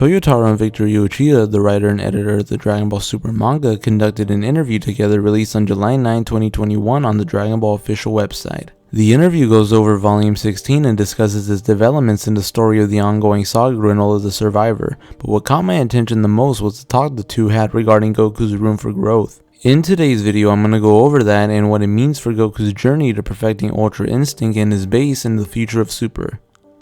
Toyotaro Victory Uchida, the writer and editor of the Dragon Ball Super Manga, conducted an interview together released on July 9, 2021 on the Dragon Ball official website. The interview goes over Volume 16 and discusses its developments in the story of the ongoing saga Granola the Survivor, but what caught my attention the most was the talk the two had regarding Goku's room for growth. In today's video, I'm going to go over that and what it means for Goku's journey to perfecting Ultra Instinct and his base in the future of Super.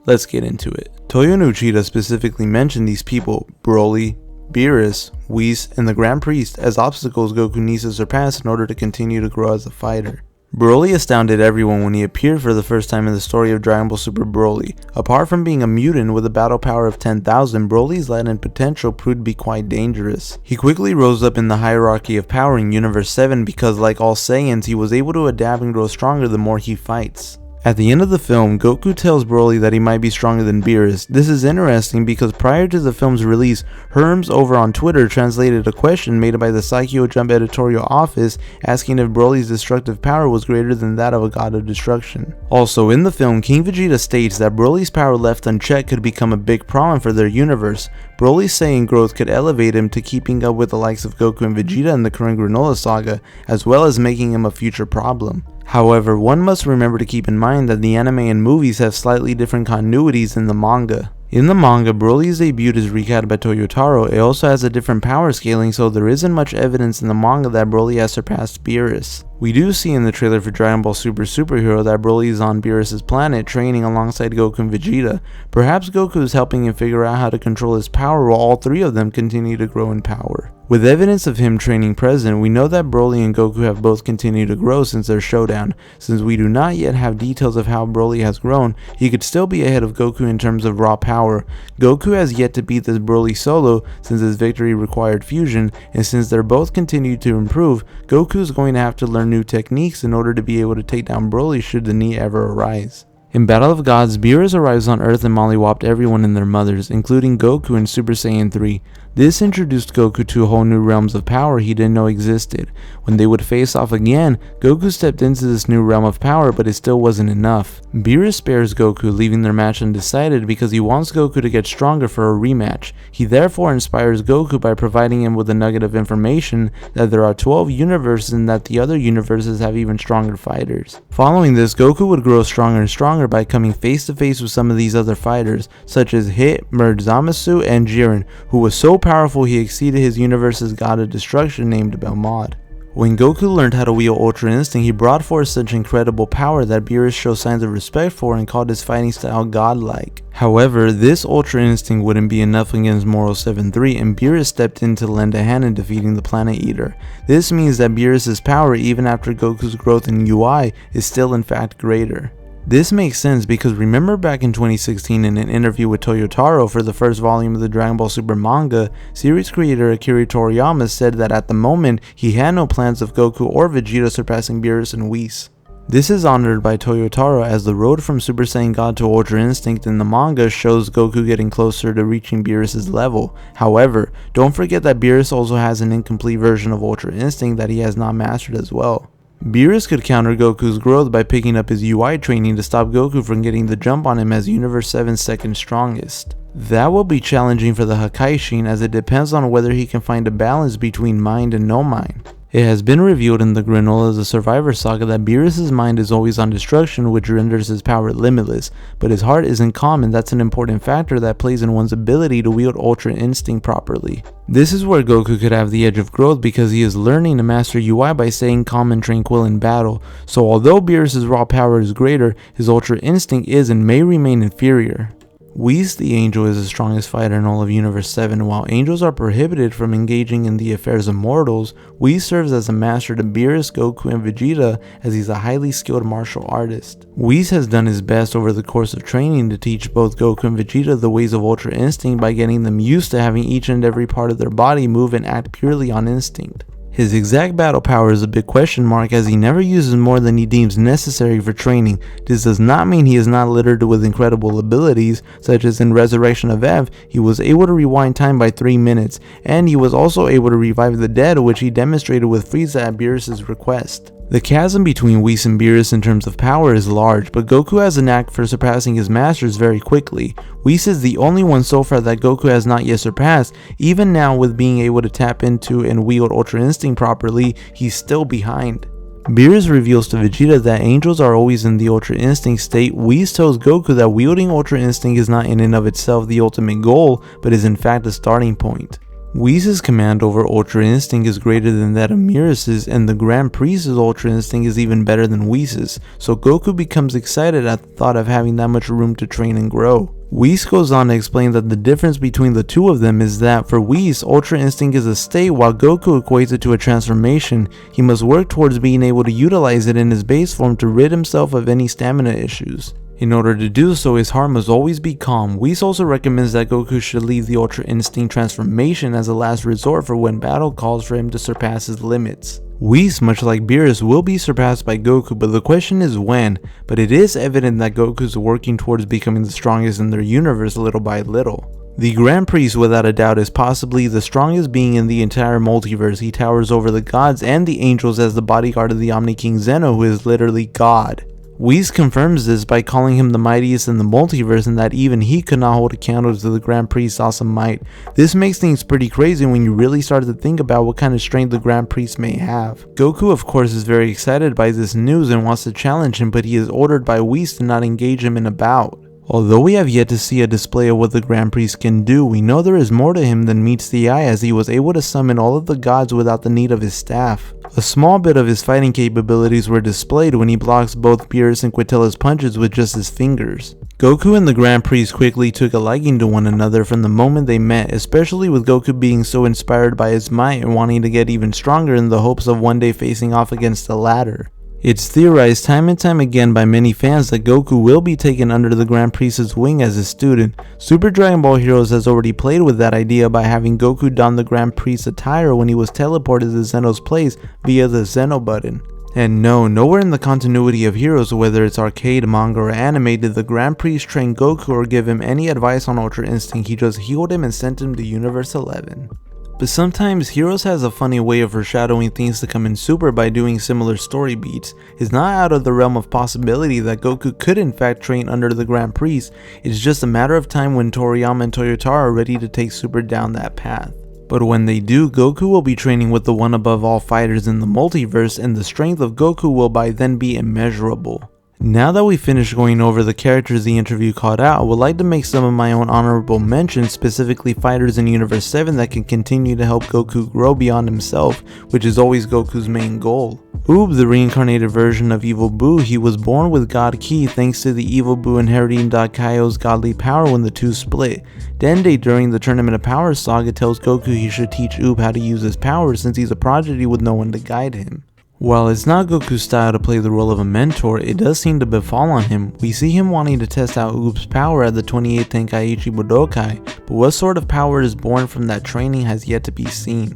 Let's get into it. Toyotaro Uchida specifically mentioned these people, Broly, Beerus, Whis, and the Grand Priest as obstacles Goku needs to surpass in order to continue to grow as a fighter. Broly astounded everyone when he appeared for the first time in the story of Dragon Ball Super Broly. Apart from being a mutant with a battle power of 10,000, Broly's latent potential proved to be quite dangerous. He quickly rose up in the hierarchy of power in Universe 7 because, like all Saiyans, he was able to adapt and grow stronger the more he fights. At the end of the film, Goku tells Broly that he might be stronger than Beerus. This is interesting because prior to the film's release, Herms over on Twitter translated a question made by the Psycho Jump editorial office asking if Broly's destructive power was greater than that of a god of destruction. Also in the film, King Vegeta states that Broly's power left unchecked could become a big problem for their universe. Broly's Saiyan growth could elevate him to keeping up with the likes of Goku and Vegeta in the current Granola saga, as well as making him a future problem. However, one must remember to keep in mind that the anime and movies have slightly different continuities than the manga. In the manga, Broly's debut is recapped by Toyotaro. It also has a different power scaling, so there isn't much evidence in the manga that Broly has surpassed Beerus. We do see in the trailer for Dragon Ball Super Superhero that Broly is on Beerus' planet training alongside Goku and Vegeta. Perhaps Goku is helping him figure out how to control his power while all three of them continue to grow in power. With evidence of him training present, we know that Broly and Goku have both continued to grow since their showdown. Since we do not yet have details of how Broly has grown, he could still be ahead of Goku in terms of raw power. Goku has yet to beat this Broly solo since his victory required fusion, and since they're both continued to improve, Goku is going to have to learn new techniques in order to be able to take down Broly should the need ever arise. In Battle of Gods, Beerus arrives on Earth and mollywopped everyone and their mothers, including Goku in Super Saiyan 3. This introduced Goku to whole new realms of power he didn't know existed. When they would face off again, Goku stepped into this new realm of power, but it still wasn't enough. Beerus spares Goku, leaving their match undecided because he wants Goku to get stronger for a rematch. He therefore inspires Goku by providing him with a nugget of information that there are 12 universes and that the other universes have even stronger fighters. Following this, Goku would grow stronger and stronger by coming face to face with some of these other fighters, such as Hit, Merge Zamasu, and Jiren, who was so powerful he exceeded his universe's god of destruction named Belmod. When Goku learned how to wield Ultra Instinct, he brought forth such incredible power that Beerus showed signs of respect for and called his fighting style godlike. However, this Ultra Instinct wouldn't be enough against Moro 7-3, and Beerus stepped in to lend a hand in defeating the Planet Eater. This means that Beerus' power, even after Goku's growth in UI, is still in fact greater. This makes sense because remember back in 2016 in an interview with Toyotaro for the first volume of the Dragon Ball Super Manga, series creator Akira Toriyama said that at the moment he had no plans of Goku or Vegeta surpassing Beerus and Whis. This is honored by Toyotaro as the road from Super Saiyan God to Ultra Instinct in the manga shows Goku getting closer to reaching Beerus' level. However, don't forget that Beerus also has an incomplete version of Ultra Instinct that he has not mastered as well. Beerus could counter Goku's growth by picking up his UI training to stop Goku from getting the jump on him as Universe 7's second strongest. That will be challenging for the Hakaishin as it depends on whether he can find a balance between mind and no mind. It has been revealed in the Granola the Survivor saga that Beerus' mind is always on destruction, which renders his power limitless, but his heart isn't calm, and that's an important factor that plays in one's ability to wield Ultra Instinct properly. This is where Goku could have the edge of growth because he is learning to master UI by staying calm and tranquil in battle, so although Beerus' raw power is greater, his Ultra Instinct is and may remain inferior. Whis the Angel is the strongest fighter in all of Universe 7. While angels are prohibited from engaging in the affairs of mortals, Whis serves as a master to Beerus, Goku, and Vegeta as he's a highly skilled martial artist. Whis has done his best over the course of training to teach both Goku and Vegeta the ways of Ultra Instinct by getting them used to having each and every part of their body move and act purely on instinct. His exact battle power is a big question mark as he never uses more than he deems necessary for training. This does not mean he is not littered with incredible abilities, such as in Resurrection of Ev, he was able to rewind time by 3 minutes, and he was also able to revive the dead, which he demonstrated with Frieza at Beerus' request. The chasm between Whis and Beerus in terms of power is large, but Goku has a knack for surpassing his masters very quickly. Whis is the only one so far that Goku has not yet surpassed. Even now, with being able to tap into and wield Ultra Instinct properly, he's still behind. Beerus reveals to Vegeta that angels are always in the Ultra Instinct state. Whis tells Goku that wielding Ultra Instinct is not in and of itself the ultimate goal, but is in fact a starting point. Whis' command over Ultra Instinct is greater than that of Beerus', and the Grand Priest's Ultra Instinct is even better than Whis', so Goku becomes excited at the thought of having that much room to train and grow. Whis goes on to explain that the difference between the two of them is that for Whis, Ultra Instinct is a state while Goku equates it to a transformation. He must work towards being able to utilize it in his base form to rid himself of any stamina issues. In order to do so, his heart must always be calm. Whis also recommends that Goku should leave the Ultra Instinct transformation as a last resort for when battle calls for him to surpass his limits. Whis, much like Beerus, will be surpassed by Goku, but the question is when. But it is evident that Goku is working towards becoming the strongest in their universe little by little. The Grand Priest, without a doubt, is possibly the strongest being in the entire multiverse. He towers over the gods and the angels as the bodyguard of the Omni King Zeno, who is literally God. Whis confirms this by calling him the mightiest in the multiverse and that even he could not hold a candle to the Grand Priest's awesome might. This makes things pretty crazy when you really start to think about what kind of strength the Grand Priest may have. Goku of course is very excited by this news and wants to challenge him, but he is ordered by Whis to not engage him in a bout. Although we have yet to see a display of what the Grand Priest can do, we know there is more to him than meets the eye, as he was able to summon all of the gods without the need of his staff. A small bit of his fighting capabilities were displayed when he blocks both Beerus and Quintella's punches with just his fingers. Goku and the Grand Priest quickly took a liking to one another from the moment they met, especially with Goku being so inspired by his might and wanting to get even stronger in the hopes of one day facing off against the latter. It's theorized time and time again by many fans that Goku will be taken under the Grand Priest's wing as a student. Super Dragon Ball Heroes has already played with that idea by having Goku don the Grand Priest's attire when he was teleported to Zeno's place via the Zeno button. And no, nowhere in the continuity of Heroes, whether it's arcade, manga, or anime, did the Grand Priest train Goku or give him any advice on Ultra Instinct. He just healed him and sent him to Universe 11. But sometimes Heroes has a funny way of foreshadowing things to come in Super by doing similar story beats. It's not out of the realm of possibility that Goku could in fact train under the Grand Priest. It's just a matter of time when Toriyama and Toyotaro are ready to take Super down that path. But when they do, Goku will be training with the one above all fighters in the multiverse, and the strength of Goku will by then be immeasurable. Now that we finished going over the characters the interview called out, I would like to make some of my own honorable mentions, specifically fighters in Universe 7 that can continue to help Goku grow beyond himself, which is always Goku's main goal. Oob, the reincarnated version of Evil Boo, he was born with God Ki thanks to the Evil Boo inheriting Kaio's godly power when the two split. Dende during the Tournament of Power saga tells Goku he should teach Oob how to use his power since he's a prodigy with no one to guide him. While it's not Goku's style to play the role of a mentor, it does seem to befall on him. We see him wanting to test out Oob's power at the 28th Tenkaichi Budokai, but what sort of power is born from that training has yet to be seen.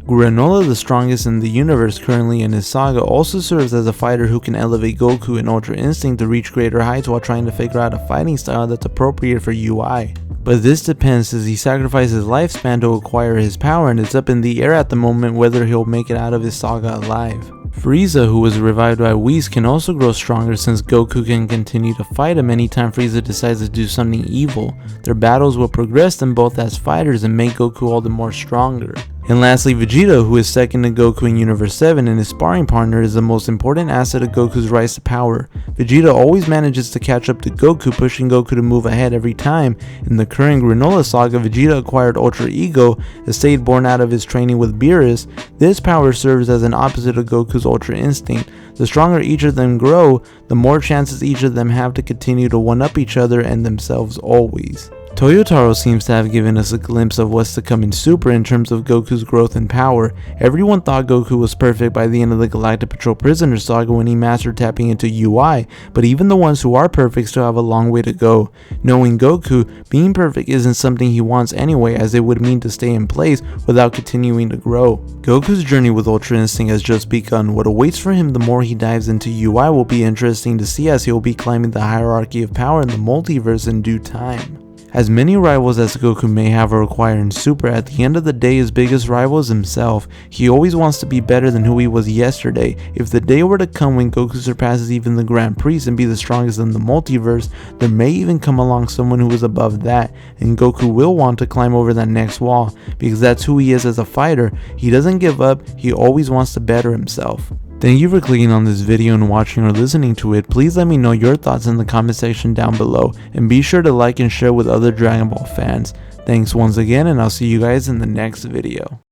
Granola, the strongest in the universe currently in his saga, also serves as a fighter who can elevate Goku and Ultra Instinct to reach greater heights while trying to figure out a fighting style that's appropriate for UI. But this depends, as he sacrificed his lifespan to acquire his power, and it's up in the air at the moment whether he'll make it out of his saga alive. Frieza, who was revived by Whis, can also grow stronger since Goku can continue to fight him anytime Frieza decides to do something evil. Their battles will progress them both as fighters and make Goku all the more stronger. And lastly, Vegeta, who is second to Goku in Universe 7 and his sparring partner, is the most important asset of Goku's rise to power. Vegeta always manages to catch up to Goku, pushing Goku to move ahead every time. In the current Granola saga, Vegeta acquired Ultra Ego, a state born out of his training with Beerus. This power serves as an opposite of Goku's Ultra Instinct. The stronger each of them grow, the more chances each of them have to continue to one-up each other and themselves always. Toyotaro seems to have given us a glimpse of what's to come in Super in terms of Goku's growth and power. Everyone thought Goku was perfect by the end of the Galactic Patrol Prisoner saga when he mastered tapping into UI, but even the ones who are perfect still have a long way to go. Knowing Goku, being perfect isn't something he wants anyway, as it would mean to stay in place without continuing to grow. Goku's journey with Ultra Instinct has just begun. What awaits for him the more he dives into UI will be interesting to see, as he will be climbing the hierarchy of power in the multiverse in due time. As many rivals as Goku may have or acquire in Super, at the end of the day his biggest rival is himself. He always wants to be better than who he was yesterday. If the day were to come when Goku surpasses even the Grand Priest and be the strongest in the multiverse, there may even come along someone who is above that, and Goku will want to climb over that next wall, because that's who he is as a fighter. He doesn't give up, he always wants to better himself. Thank you for clicking on this video and watching or listening to it. Please let me know your thoughts in the comment section down below, and be sure to like and share with other Dragon Ball fans. Thanks once again, and I'll see you guys in the next video.